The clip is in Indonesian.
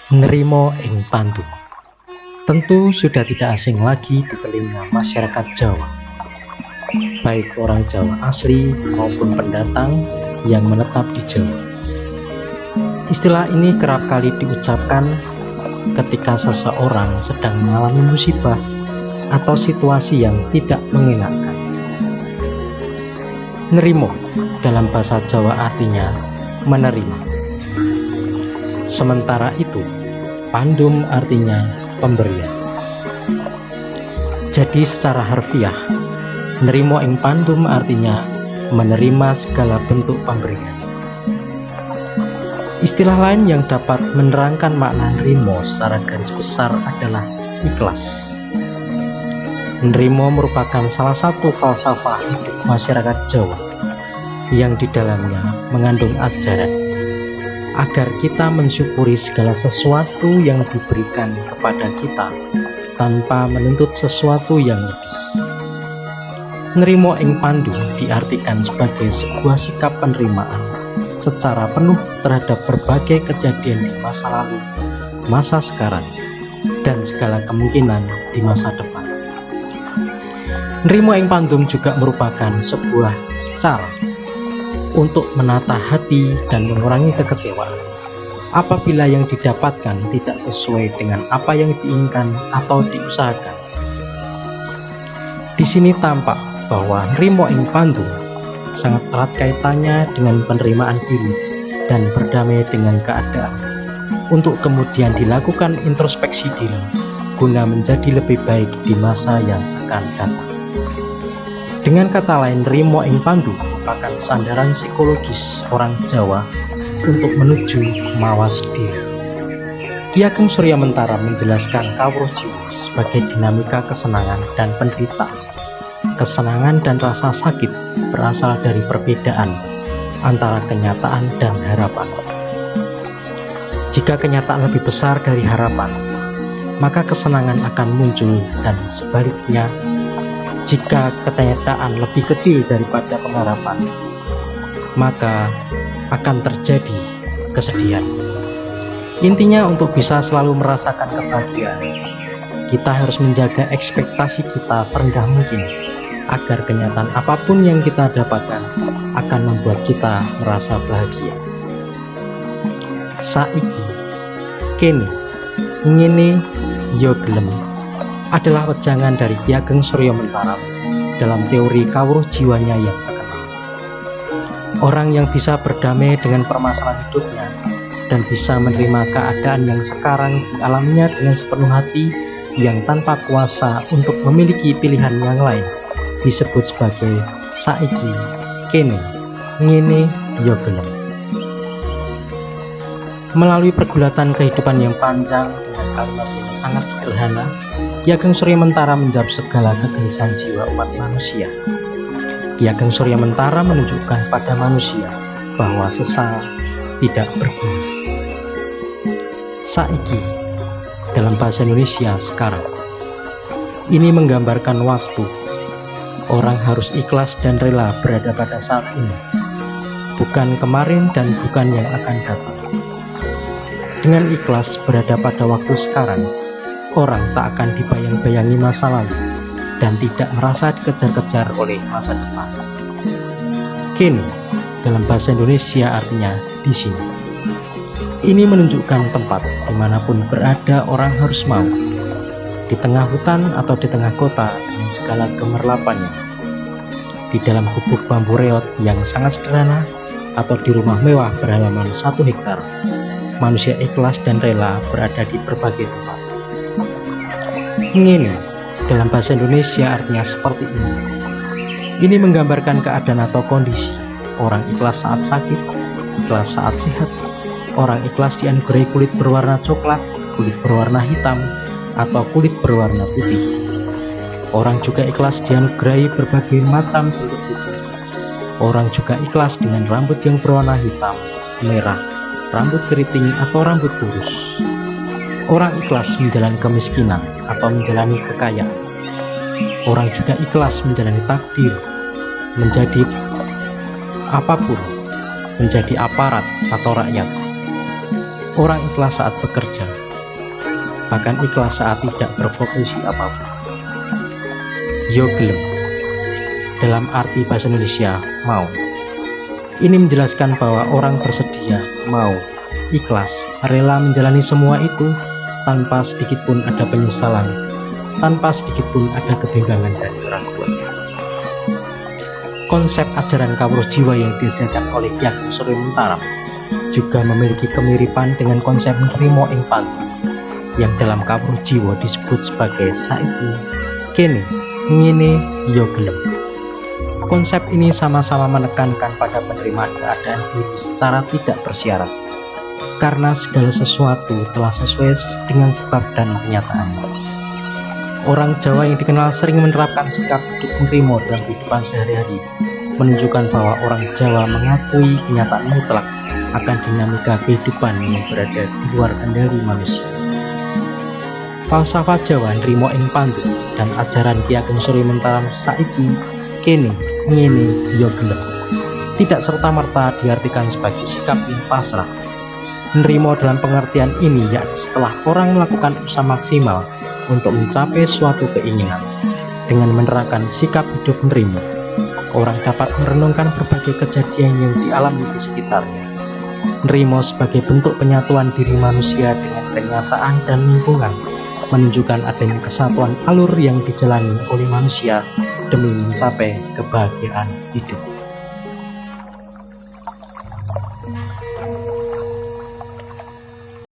Nrimo ing Pandum tentu sudah tidak asing lagi di telinga masyarakat Jawa, baik orang Jawa asli maupun pendatang yang menetap di Jawa. Istilah ini kerap kali diucapkan ketika seseorang sedang mengalami musibah atau situasi yang tidak mengenakan. Nrimo dalam bahasa Jawa artinya menerima. Sementara itu, Pandum artinya pemberian. Jadi secara harfiah, nrimo ing pandum artinya menerima segala bentuk pemberian. Istilah lain yang dapat menerangkan makna nrimo secara garis besar adalah ikhlas. Nrimo merupakan salah satu falsafah hidup masyarakat Jawa yang di dalamnya mengandung ajaran agar kita mensyukuri segala sesuatu yang diberikan kepada kita tanpa menuntut sesuatu yang lebih. Nrimo ing Pandum diartikan sebagai sebuah sikap penerimaan secara penuh terhadap berbagai kejadian di masa lalu, masa sekarang, dan segala kemungkinan di masa depan. Nrimo ing Pandum juga merupakan sebuah cara untuk menata hati dan mengurangi kekecewaan apabila yang didapatkan tidak sesuai dengan apa yang diinginkan atau diusahakan. Di sini tampak bahwa nrimo ing Pandum sangat erat kaitannya dengan penerimaan diri dan berdamai dengan keadaan, untuk kemudian dilakukan introspeksi diri guna menjadi lebih baik di masa yang akan datang. Dengan kata lain, nrimo ing Pandum merupakan sandaran psikologis orang Jawa untuk menuju mawas diri. Ki Ageng Surya Mentara menjelaskan kawruh jiwa sebagai dinamika kesenangan dan penderitaan. Kesenangan dan rasa sakit berasal dari perbedaan antara kenyataan dan harapan. Jika kenyataan lebih besar dari harapan, maka kesenangan akan muncul, dan sebaliknya, jika kenyataan lebih kecil daripada pengharapan, maka akan terjadi kesedihan. Intinya, untuk bisa selalu merasakan kebahagiaan, kita harus menjaga ekspektasi kita serendah mungkin, agar kenyataan apapun yang kita dapatkan akan membuat kita merasa bahagia. Saiki, kene, ngene, yo gelem adalah wejangan dari Ki Ageng Surya Mentara dalam teori kawruh jiwanya yang terkenal. Orang yang bisa berdamai dengan permasalahan hidupnya dan bisa menerima keadaan yang sekarang dialaminya dengan sepenuh hati, yang tanpa kuasa untuk memiliki pilihan yang lain, disebut sebagai saiki, kene, ngene, yo gelem. Melalui pergulatan kehidupan yang panjang dengan kalimat yang sangat sederhana, Ki Ageng Surya Mentara menjawab segala kegelisahan jiwa umat manusia. Ki Ageng Surya Mentara menunjukkan pada manusia bahwa sesal tidak berguna. Saiki dalam bahasa Indonesia sekarang ini menggambarkan waktu. Orang harus ikhlas dan rela berada pada saat ini, bukan kemarin dan bukan yang akan datang. Dengan ikhlas berada pada waktu sekarang, orang tak akan dibayang-bayangi masa lalu dan tidak merasa dikejar-kejar oleh masa depan. Kene dalam bahasa Indonesia artinya di sini. Ini menunjukkan tempat dimanapun berada orang harus mau, di tengah hutan atau di tengah kota dengan segala gemerlapannya, di dalam gubuk bambu reot yang sangat sederhana atau di rumah mewah berhalaman 1 hektar, manusia ikhlas dan rela berada di berbagai tempat. Ngene dalam bahasa Indonesia artinya seperti ini. Ini menggambarkan keadaan atau kondisi orang ikhlas saat sakit, ikhlas saat sehat. Orang ikhlas dianugerahi kulit berwarna coklat, kulit berwarna hitam, atau kulit berwarna putih. Orang juga ikhlas dianugerahi berbagai macam bentuk tubuh. Orang juga ikhlas dengan rambut yang berwarna hitam, merah, rambut keriting, atau rambut lurus. Orang ikhlas menjalani kemiskinan atau menjalani kekayaan. Orang juga ikhlas menjalani takdir, menjadi apapun, menjadi aparat atau rakyat. Orang ikhlas saat bekerja, bahkan ikhlas saat tidak berprofesi apapun. Yo gelem, dalam arti bahasa Indonesia, mau. Ini menjelaskan bahwa orang bersedia, mau, ikhlas, rela menjalani semua itu tanpa sedikit pun ada penyesalan, tanpa sedikit pun ada kebimbangan dan keraguan. Konsep ajaran kawruh jiwa yang diajarkan oleh Ki Ageng Surya Mentarap juga memiliki kemiripan dengan konsep nrimo ing panti yang dalam kawruh jiwa disebut sebagai saiki, kene, ngene, yo gelem. Konsep ini sama-sama menekankan pada penerimaan keadaan diri secara tidak bersyarat, karena segala sesuatu telah sesuai dengan sebab dan kenyataannya. Orang Jawa yang dikenal sering menerapkan sikap hidup nrimo dalam kehidupan sehari-hari menunjukkan bahwa orang Jawa mengakui kenyataan mutlak akan dinamika kehidupan yang berada di luar kendali manusia. Falsafah Jawa nrimo ing panti dan ajaran Ki Ageng Surya Mentarap saiki, kene, ngene, yo gelem tidak serta-merta diartikan sebagai sikap yang pasrah. Nrimo dalam pengertian ini yakni setelah orang melakukan usaha maksimal untuk mencapai suatu keinginan dengan menerapkan sikap hidup nrimo, orang dapat merenungkan berbagai kejadian yang dialami di sekitarnya. Nrimo sebagai bentuk penyatuan diri manusia dengan kenyataan dan lingkungan menunjukkan adanya kesatuan alur yang dijalani oleh manusia demi mencapai kebahagiaan hidup.